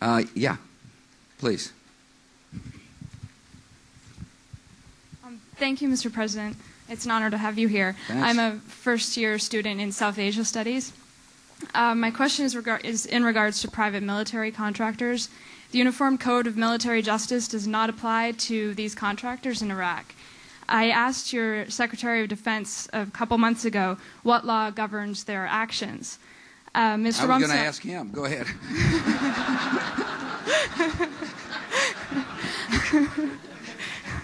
Yeah, please. Thank you, Mr. President. It's an honor to have you here. Thanks. I'm a first-year student in South Asia Studies. My question is in regards to private military contractors. The Uniform Code of Military Justice does not apply to these contractors in Iraq. I asked your Secretary of Defense a couple months ago what law governs their actions. Mr. I was going to Rumsfeld, ask him. Go ahead.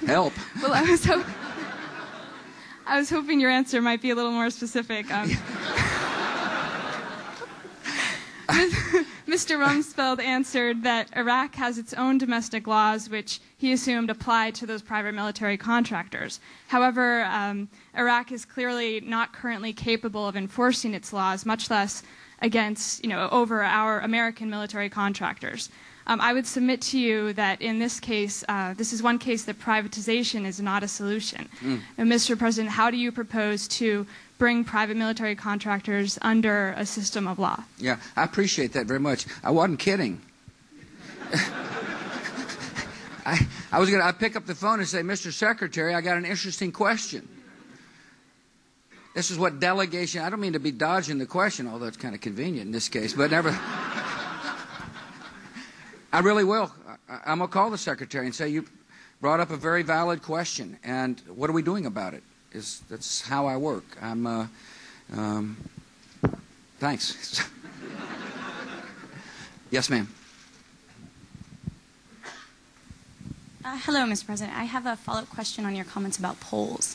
Help. well, I was hoping your answer might be a little more specific. Mr. Rumsfeld answered that Iraq has its own domestic laws, which he assumed apply to those private military contractors. However, Iraq is clearly not currently capable of enforcing its laws, much less against, over our American military contractors. I would submit to you that in this case, this is one case that privatization is not a solution. And Mr. President, how do you propose to bring private military contractors under a system of law? Yeah, I appreciate that very much. I wasn't kidding. I pick up the phone and say, Mr. Secretary, I got an interesting question. This is what delegation, I don't mean to be dodging the question, although it's kind of convenient in this case, but never. I really will. I'm going to call the Secretary and say, you brought up a very valid question, and what are we doing about it? That's how I work. Thanks. Yes, ma'am. Hello, Mr. President. I have a follow-up question on your comments about polls.